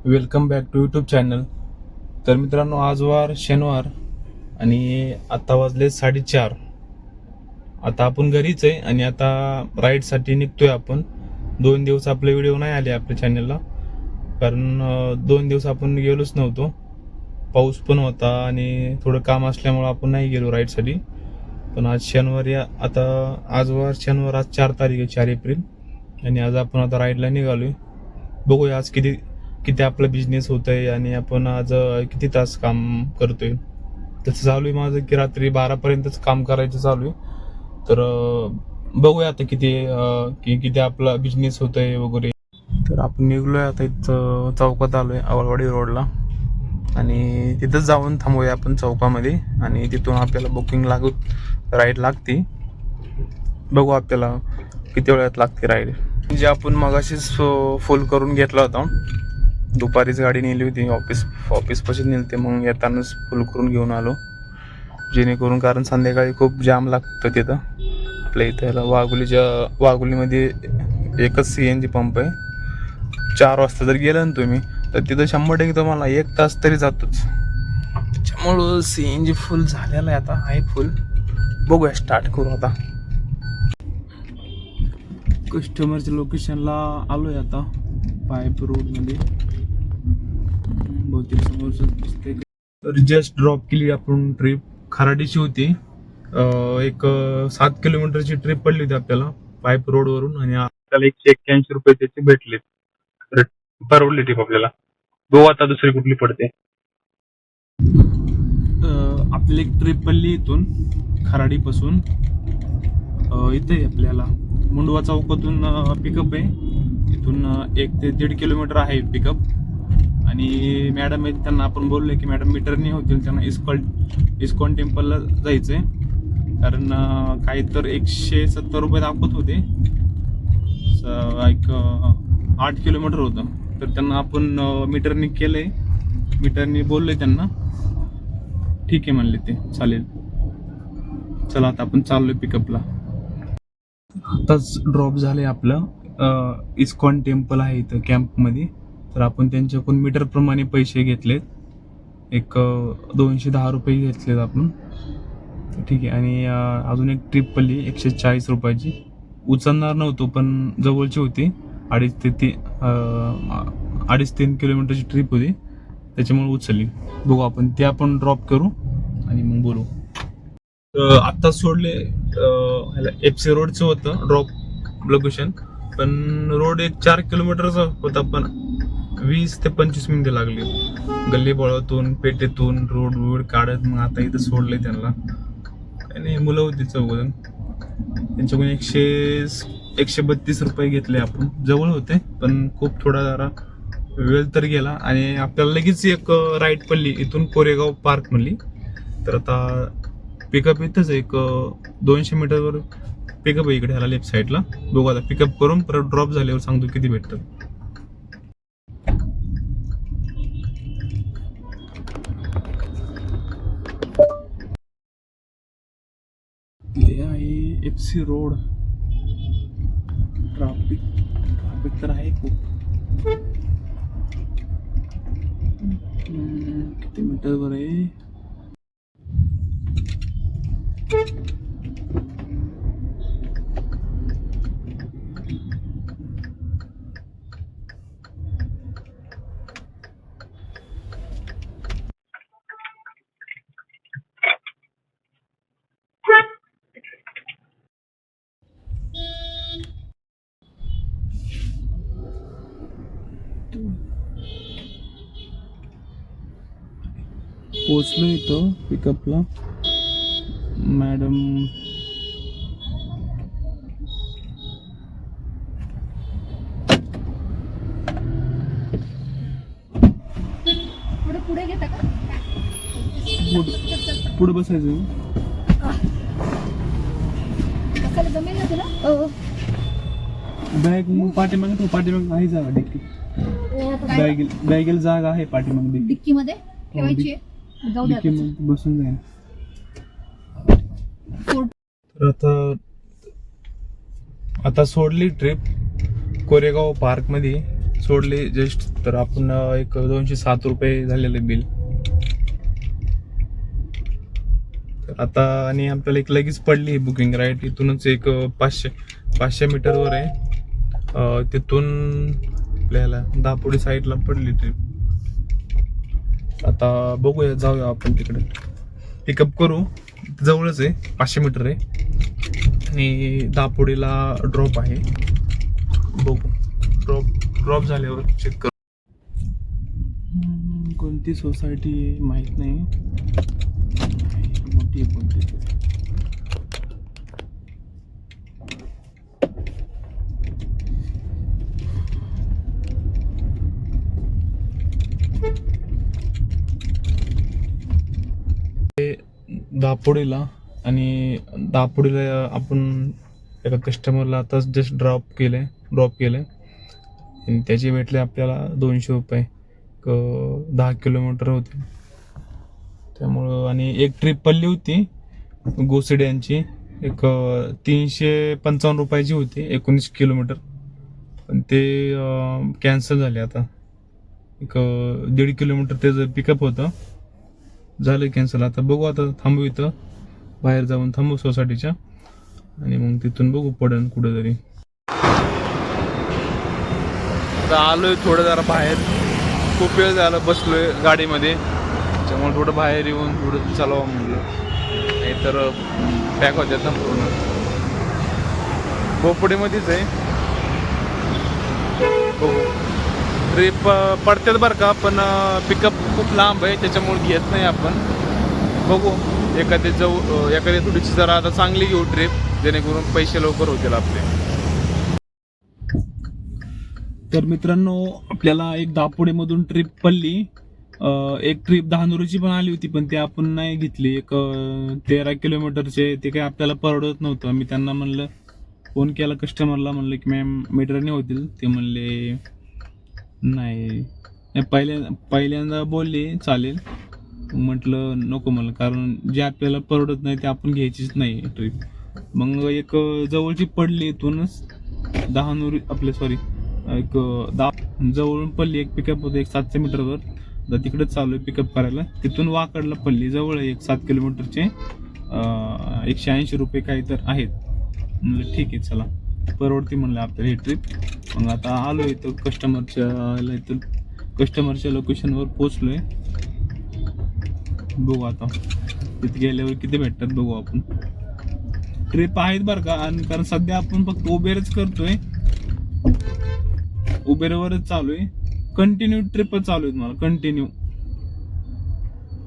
Welcome back to YouTube channel. तर मित्रांनो, आज वार शनिवार आणि आता वाजले 4:30. आता आपण घरीच आहे आणि आता राईडसाठी निघतोय आपण. 2 दिवस आपले व्हिडिओ नाही आले आपल्या चॅनलला, कारण 2 दिवस आपण गेलोच नव्हतो. पाऊस पण होता आणि थोडं काम असल्यामुळं आपण नाही गेलो राईडसाठी. पण आज शनिवारी, आता आज वार शनिवार, आज 4 तारीख आहे, 4 एप्रिल, आणि आज आपण आता राईडला निघालोय. बघूया आज किती किती आपला बिझनेस होत आहे आणि आपण आज किती तास काम करतोय. तसं चालू आहे माझं की रात्री 12पर्यंतच काम करायचं चालू आहे. तर बघूया आता किती आपला बिझनेस होत आहे वगैरे. तर आपण निघलोय आता, इथं चौकात आलोय, आवळवाडी रोडला, आणि तिथंच जाऊन थांबूया आपण चौकामध्ये. आणि तिथून आपल्याला बुकिंग राईड लागते. बघू आपल्याला किती वेळात लागते राईड. जे आपण मगाशीच फुल करून घेतला होता. दुपारीच गाडी नेली होती, ऑफिसपाशीच नेली, मग येतानाच फुल करून घेऊन आलो, जेणेकरून, कारण संध्याकाळी खूप जाम लागतं तिथं आपल्या इथं. वाघोलीमध्ये एकच CNG पंप आहे. 4 वाजता जर गेलं ना तुम्ही, तर तिथं 100% तुम्हाला 1 तास तरी जातोच. त्याच्यामुळं CNG फुल झालेला आहे, आता आहे फुल. बघूया, स्टार्ट करू आता. कस्टमरच्या लोकेशनला आलोय आता, पाईप रोडमध्ये. बहुतेक समोरच दिसतंय. तर जस्ट ड्रॉप केली आपण ट्रिप. खराडीची होती. एक 7 किलोमीटरची ट्रिप पडली होती आपल्याला पाईप रोडवरून, आणि आपल्याला 181 रुपये त्याचे भेटले. तर परवडली ट्रिप आपल्याला. बघू आता दुसरी कुठली पडते. आपल्याला एक ट्रिप पडली इथून खराडीपासून. इथे आपल्याला मुंडवा चौकातून पिकअप आहे. इथून 1 ते 1.5 किलोमीटर आहे पिकअप. आणि मॅडम आहेत, त्यांना आपण बोललो की मॅडम मीटरने होतील, त्यांना इस्कॉन टेम्पलला जायचं आहे. कारण काही तर 170 रुपये दाखवत होते. एक 8 किलोमीटर होतं. तर त्यांना आपण मीटरने केलंय, मीटरने बोललोय त्यांना. ठीक आहे म्हणले ते, चालेल. चला आता आपण चाललोय पिकअपला. आताच ड्रॉप झालंय आपलं. इस्कॉन टेम्पल आहे इथं कॅम्पमध्ये. तर आपण त्यांच्याकडून मीटर प्रमाणे पैसे घेतलेत. एक 210 रुपये घेतलेत आपण. ठीक आहे. आणि अजून एक ट्रिप पडली 140 रुपयाची. उचलणार नव्हतो, पण जवळची होती. 2.5 ते 3 किलोमीटरची ट्रिप होती, त्याच्यामुळे उचलली. बघू आपण, ते आपण ड्रॉप करू आणि मग बोलू. आत्ता सोडले, FC रोडचं होतं ड्रॉप लोकेशन. पण रोड एक 4 किलोमीटरचा होता, पण 20 ते 25 मिनिटं लागली. गल्ली बोळातून, पेटेतून रोड काढत मग आता इथं सोडलंय त्यांना. आणि मुलं होती 4 जण. त्यांच्याकडून 132 रुपये घेतले आपण. जवळ होते, पण खूप थोडा जरा वेळ तर गेला. आणि आपल्याला लगेच एक राईड पडली इथून कोरेगाव पार्क म्हणली. तर आता पिकअप इथंच एक 200 मीटरवर पिकअप आहे इकडे, ह्याला लेफ्ट साईडला. बघू आता पिकअप करून परत ड्रॉप झाल्यावर सांगतो किती भेटतं. हे आहे FC रोड. ट्राफिक तर आहे खूप. किती मीटरवर आहे? पोचलो इथं पिकअपला. मॅडम पुढे घेता का? पुढे बसायचं. बसायला जमेल ना तुला? बॅग पाठीमागे आहे जागा, डिक्की बॅगेल जागा आहे पाठीमागे. डिक्की मध्ये ठेवायची आहे. जाऊ द्या. बसून जाईल. आता सोडली ट्रिप कोरेगाव पार्क मध्ये. सोडले जस्ट, तर आपण एक 207 रुपये झालेलं बिल. तर आता आणि आपल्याला एक लगेच पडली बुकिंग राईट. इथूनच एक 500 मीटरवर आहे. तिथून आपल्याला दापोडी साईडला पडली ट्रिप. आता बघूया, जाऊया आपण तिकडे, पिकअप करू. जवळच आहे, 500 मीटर आहे आणि दापोडीला ड्रॉप आहे. बघू, ड्रॉप झाल्यावर चेक करू. कोणती सोसायटी माहित नाही, मोठी आहे कोणती. दापोडीला, आणि दापोडीला आपण एका कस्टमरला आताच जस्ट ड्रॉप केले आणि त्याचे भेटले आपल्याला 200 रुपये. 10 किलोमीटर होते त्यामुळं. आणि एक ट्रिप पडली होती गोसिड्यांची, एक 355 रुपयाची होती, 19 किलोमीटर. पण ते कॅन्सल झाले. आता एक 1.5 किलोमीटर त्याचं पिकअप होतं, झालं कॅन्सल. आता बघू, आता थांबू इथं, बाहेर जाऊन थांबू सोसायटीच्या, आणि मग तिथून बघू पडन कुठं तरी. आता आलोय थोडं जरा बाहेर, खूप वेळ झाला बसलोय गाडीमध्ये, त्यामुळे थोडं बाहेर येऊन थोडं चालवावं म्हणलं, नाहीतर पॅक होत्यात ना पूर्ण. बोपडीमध्येच आहे, बघू. ट्रिप पडतात बरं का, पण पिकअप खूप लांब आहे त्याच्यामुळे घेत नाही आपण. बघू, एखादी थोडीशी जरा आता चांगली घेऊ ट्रिप, जेणेकरून पैसे लवकर होतील आपले. तर मित्रांनो, आपल्याला एक दापोडेमधून ट्रिप पडली. एक ट्रिप दहानुरीची पण आली होती, पण ते आपण नाही घेतली. एक 13 किलोमीटरचे, ते काही आपल्याला परवडत नव्हतं. मी त्यांना म्हणलं, फोन केला कस्टमरला, म्हणलं की मॅम मीटरने होतील. ते म्हणले नाही. पहिल्यांदा बोलले चालेल, म्हटलं नको मला, कारण जे आपल्याला परवडत नाही ते आपण घ्यायचीच नाही ट्रिप. मग एक जवळची पडली, इथूनच दहानुरी एक जवळून पडली. एक पिकअप होतं एक 700 मीटरवर, तर तिकडेच चालू आहे पिकअप करायला. तिथून वाकडला पडली, जवळ आहे, एक 7 किलोमीटरचे 180 रुपये काही तर आहेत. म्हणलं ठीक आहे, चला परवडते म्हणलं आपल्याला ही ट्रिप. मग आता आलो इथं कस्टमरच्या लोकेशनवर पोचलोय. बघू आता तिथे गेल्यावर किती भेटतात बघू आपण. ट्रिप आहेत बरं का, आणि कारण सध्या आपण फक्त उबेरच करतोय, उबेरवरच चालू आहे. कंटिन्यू ट्रिपच चालू आहेत मला, कंटिन्यू.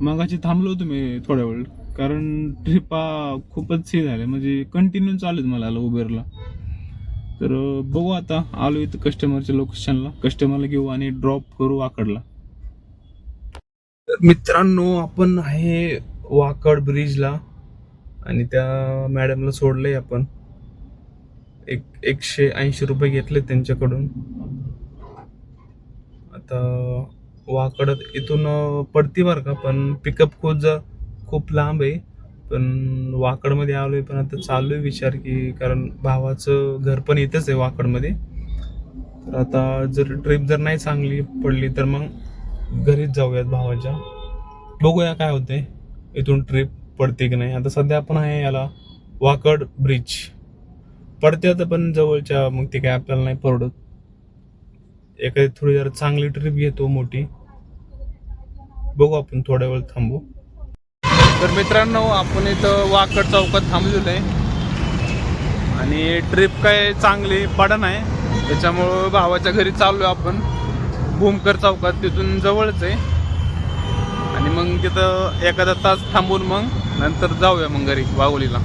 मगाशी थांबलो होतो मी थोड्या वेळ, कारण ट्रिप खूपच हे झाले, म्हणजे कंटिन्यू चालू आहेत मला उबेरला. तर बघू, आता आलो इथं कस्टमरच्या लोकेशनला, कस्टमरला घेऊ आणि ड्रॉप करू वाकडला. मित्रांनो, आपण आहे वाकड ब्रिजला, आणि त्या मॅडमला सोडलंय आपण. 180 रुपये घेतले त्यांच्याकडून. आता वाकड इथून पडती बरं का, पण पिकअप खूप लांब आहे. पण वाकडमध्ये आलोय, पण आता चालू आहे विचार की, कारण भावाचं घर पण इथंच आहे वाकडमध्ये. तर आता जर ट्रिप जर नाही चांगली पडली तर मग घरीच जाऊयात भावाच्या. बघूया काय होते, इथून ट्रिप पडते की नाही. आता सध्या आपण आहे याला वाकड ब्रिज पडते आता, पण जवळच्या, मग ते काय आपल्याला नाही परवडत. एखादी थोडी जरा चांगली ट्रिप घेतो मोठी. बघू, आपण थोड्या वेळ थांबू. तर मित्रांनो, आपण इथं वाकड चौकात थांबलेलो आहे, आणि ट्रिप काय चांगली पडा नाही, त्याच्यामुळं भावाच्या घरी चाललोय आपण. भूमकर चौकात, तिथून जवळच आहे. आणि मग तिथं एखादा तास थांबून मग नंतर जाऊया मग घरी वाघोलीला.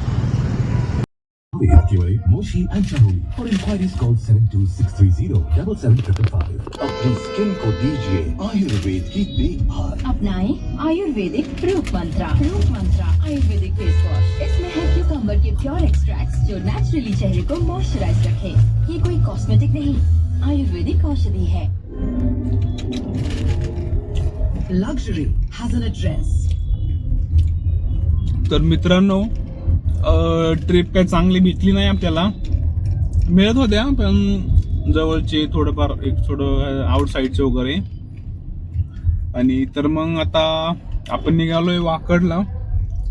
Moshi and Chanoli. For inquiries, call 72630-7755. अपनी स्किन को दीजिए आयुर्वेद की देखभाल. अपनाएं आयुर्वेदिक रूप मंत्रा आयुर्वेदिक फेस वॉश. इसमें है क्यूकम्बर के प्योर एक्सट्रैक्ट्स जो नेचुरली चेहरे को मॉइस्चराइज रखे. ये कोई कॉस्मेटिक नहीं, आयुर्वेदिक औषधि है. Luxury has an address. तर मित्रांनो, ट्रिप काय चांगली भेटली नाही आपल्याला. मिळत होत्या, पण जवळचे थोडंफार एक थोडं आउटसाईडचे वगैरे. आणि तर मग आता आपण निघालोय वाकडला,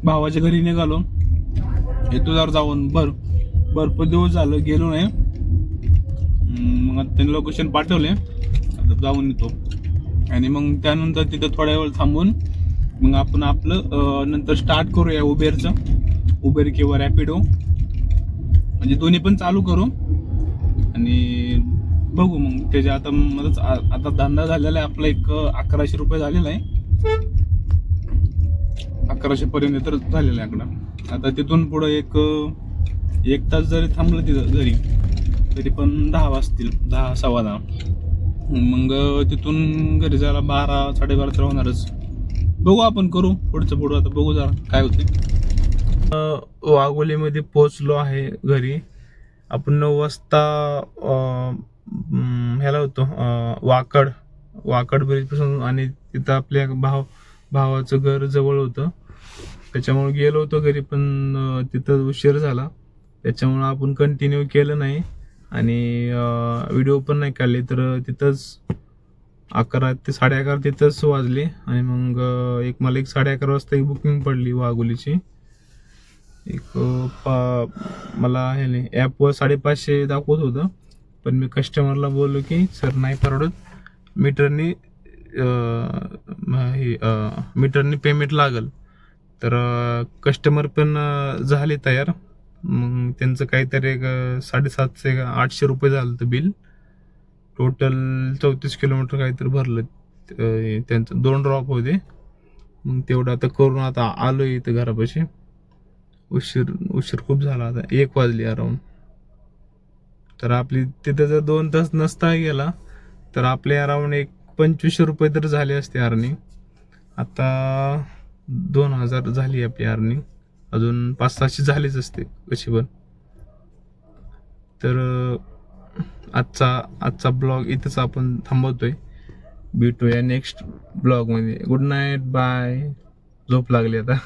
भावाच्या घरी निघालो. येतो जर जाऊन भरपूर दिवस झालं गेलो नाही. मग आता त्यांनी लोकेशन पाठवले, आता जाऊन येतो. आणि मग त्यानंतर तिथं थोड्या वेळ थांबून मग आपण आपलं नंतर स्टार्ट करूया उबेर किंवा रॅपिडो, म्हणजे दोन्ही पण चालू करू. आणि बघू मग त्याच्या आता धंदा झालेला आहे आपला. एक 1100 रुपये झालेला आहे, 1100 पर्यंत तर झालेला आहे आकडा. आता तिथून पुढं एक तास जरी थांबलं तिथं घरी तरी पण 10 वाजतील, 10 सव्वा 10. मग तिथून घरी जायला 12 साडेबारा तर होणारच. बघू आपण करू पुढं आता बघू जरा काय होते. वाघोलीमध्ये पोहोचलो आहे घरी. आपण 9 वाजता ह्याला होतो वाकड ब्रिज पासून. आणि तिथं आपल्या भावाचं घर जवळ होतं, त्याच्यामुळे गेलो होतो घरी. पण तिथं उशीर झाला, त्याच्यामुळे आपण कंटिन्यू केलं नाही आणि व्हिडिओ पण नाही काढले. तर तिथंच 11 ते 11:30 तिथंच वाजले. आणि मग मला 11:30 वाजता एक बुकिंग पडली वाघोलीची. मला हे नाही ॲपवर 550 दाखवत होतं, पण मी कस्टमरला बोललो की सर नाही परवडत, मीटरनी पेमेंट लागल. तर कस्टमर पण झाले तयार. मग त्यांचं काहीतरी 750-800 रुपये झालं होतं बिल. टोटल 34 किलोमीटर काहीतरी भरलं. त्यांचं 2 ड्रॉप होते. मग तेवढं आता करून आता आलो इथं घरापाशी. उशीर खूप झाला, आता 1 वाजली अराऊंड. तर आपली तिथं जर 2 तास नसता गेला तर आपले अराऊंड 2500 रुपये तर झाले असते अर्निंग. आता 2000 झाली आपली अर्निंग, अजून 500-600 झालीच असते कशी पण. तर आजचा ब्लॉग इथंच आपण थांबवतोय. भेटूया नेक्स्ट ब्लॉगमध्ये. Good night, bye. झोप लागली आता.